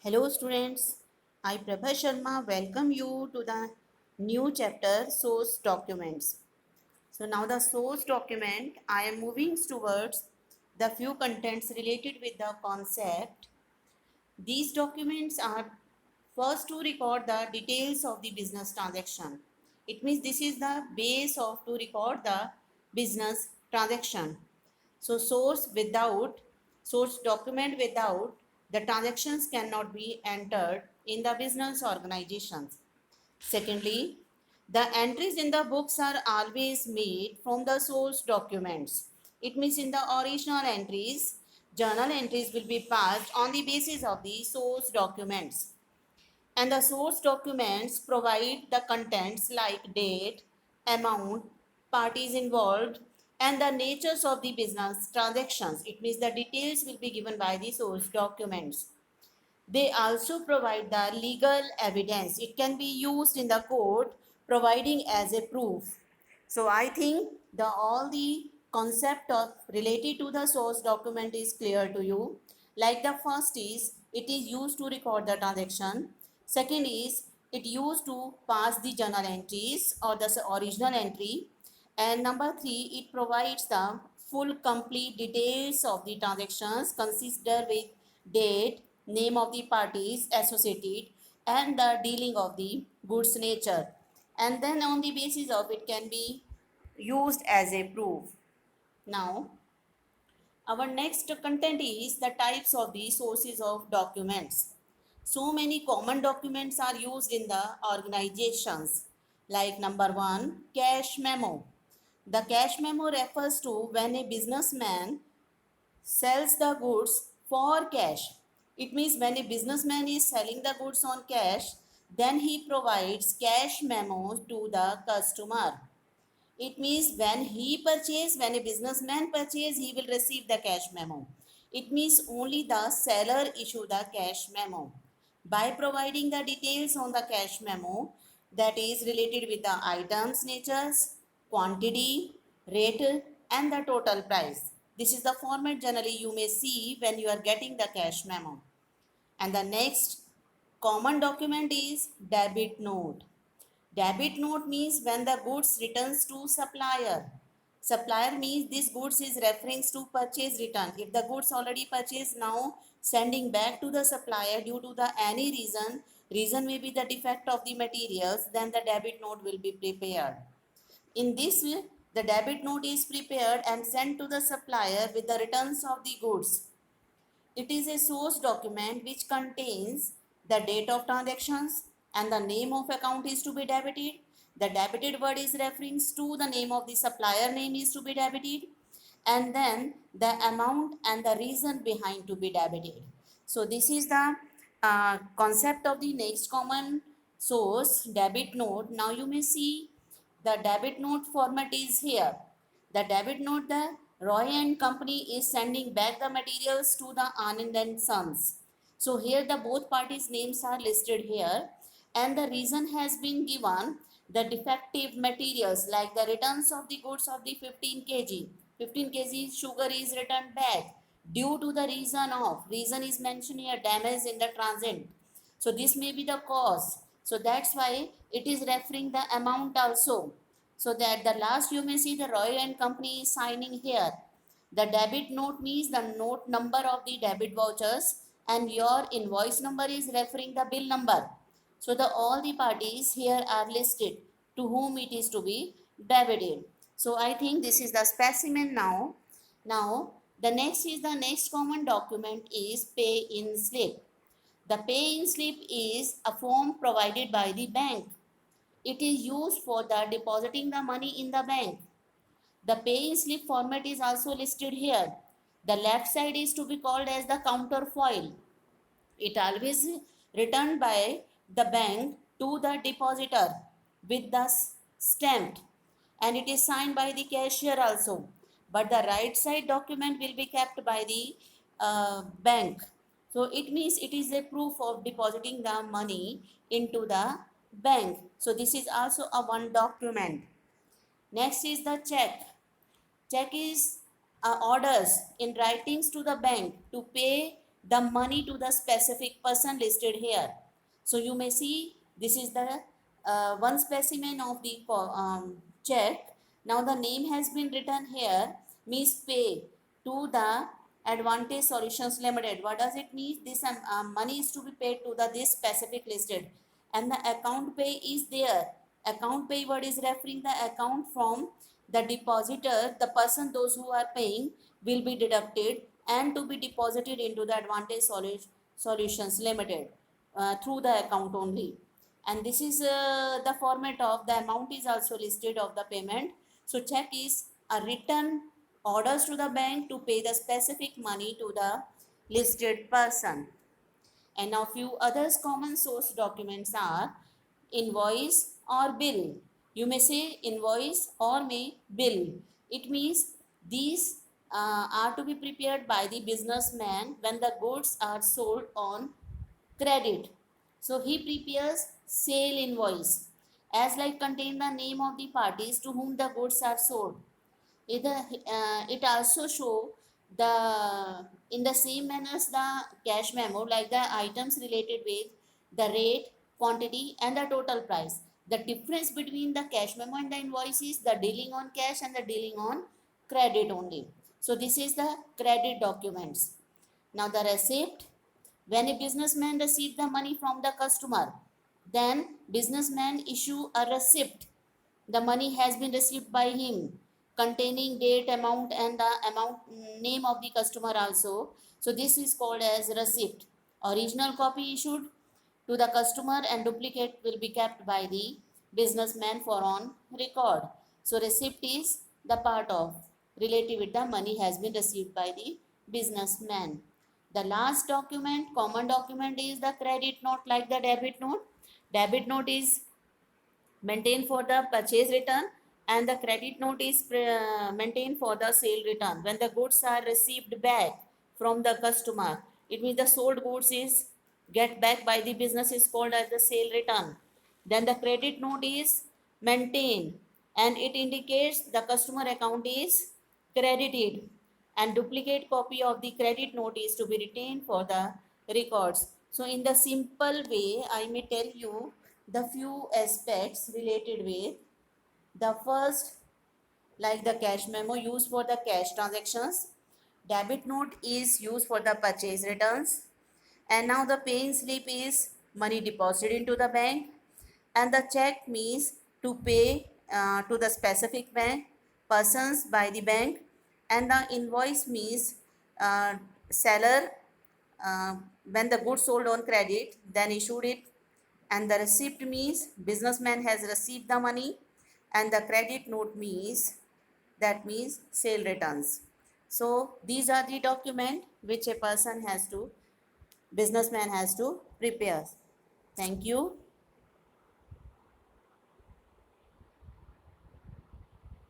Hello students, I Prabha Sharma welcome you to the new chapter source documents. So now the source document I am moving towards the few contents related with the concept. These documents are first to record the details of the business transaction. It means this is the base of to record the business transaction. So source document without the transactions cannot be entered in the business organizations. Secondly, the entries in the books are always made from the source documents. It means in the original entries, journal entries will be passed on the basis of the source documents. And the source documents provide the contents like date, amount, parties involved, and the natures of the business transactions. It means the details will be given by the source documents. They also provide the legal evidence. It can be used in the court providing as a proof. So I think the all the concept of related to the source document is clear to you. Like the first is it is used to record the transaction. Second is it used to pass the journal entries or the original entry. And number three, it provides the full complete details of the transactions considered with date, name of the parties associated, and the dealing of the goods nature. And then on the basis of it can be used as a proof. Now, our next content is the types of the sources of documents. So many common documents are used in the organizations. Like number one, cash memo. The cash memo refers to when a businessman sells the goods for cash. It means when a businessman is selling the goods on cash, then he provides cash memo to the customer. It means when a businessman purchase, he will receive the cash memo. It means only the seller issue the cash memo. By providing the details on the cash memo that is related with the items natures, quantity, rate and the total price. This is the format generally you may see when you are getting the cash memo. And the next common document is debit note. Debit note means when the goods returns to supplier. Supplier means this goods is referring to purchase return. If the goods already purchased, now sending back to the supplier due to the any reason may be the defect of the materials, then the debit note will be prepared. In this way, the debit note is prepared and sent to the supplier with the returns of the goods. It is a source document which contains the date of transactions and the name of account is to be debited. The debited word is referring to the name of the supplier name is to be debited, and then the amount and the reason behind to be debited. So this is the concept of the next common source debit note. Now you may see the debit note format is here. The debit note, the Roy and Company is sending back the materials to the Anand and Sons. So here the both parties' names are listed here, and the reason has been given the defective materials like the returns of the goods of the 15 kg. 15 kg sugar is returned back due to the reason is mentioned here, damage in the transit. So this may be the cause. So that's why it is referring the amount also. So that the last you may see the Roy and Company is signing here. The debit note means the note number of the debit vouchers and your invoice number is referring the bill number. So the all the parties here are listed to whom it is to be debited. So I think this is the specimen now. Now the next common document is pay in slip. The pay in slip is a form provided by the bank. It is used for the depositing the money in the bank. The pay in slip format is also listed here. The left side is to be called as the counterfoil. It always returned by the bank to the depositor with the stamped, and it is signed by the cashier also. But the right side document will be kept by the bank. So it means it is a proof of depositing the money into the bank. So this is also a one document. Next is the check. Check is orders in writings to the bank to pay the money to the specific person listed here. So you may see this is the one specimen of the check. Now the name has been written here, means pay to the Advantage Solutions Limited. What does it mean? This money is to be paid to the this specific listed, and the account pay is there. Account pay word is referring the account from the depositor, the person those who are paying will be deducted and to be deposited into the Advantage Solutions Limited through the account only. And this is the format of the amount is also listed of the payment. So check is a written orders to the bank to pay the specific money to the listed person. And now few others common source documents are invoice or bill. You may say invoice or may bill. It means these are to be prepared by the businessman when the goods are sold on credit. So he prepares sale invoice as like contain the name of the parties to whom the goods are sold. It also show the in the same manner as the cash memo, like the items related with the rate, quantity and the total price. The difference between the cash memo and the invoice is the dealing on cash and the dealing on credit only. So this is the credit documents. Now the receipt, when a businessman receives the money from the customer, then businessman issue a receipt. The money has been received by him, containing date, amount and the amount name of the customer also. So this is called as receipt. Original copy issued to the customer and duplicate will be kept by the businessman for on record. So receipt is the part of related with the money has been received by the businessman. The last document, common document, is the credit note, like the debit note. Debit note is maintained for the purchase return and the credit note is maintained for the sale return. When the goods are received back from the customer, it means the sold goods is get back by the business is called as the sale return. Then the credit note is maintained and it indicates the customer account is credited, and duplicate copy of the credit note is to be retained for the records. So in the simple way, I may tell you the few aspects related with the first, like the cash memo used for the cash transactions, debit note is used for the purchase returns, and now the paying slip is money deposited into the bank, and the check means to pay to the specific bank persons by the bank, and the invoice means uh, seller when the goods sold on credit then issued it, and the receipt means businessman has received the money, and the credit note means that means sale returns. So these are the document which a person has to businessman has to prepare. Thank you.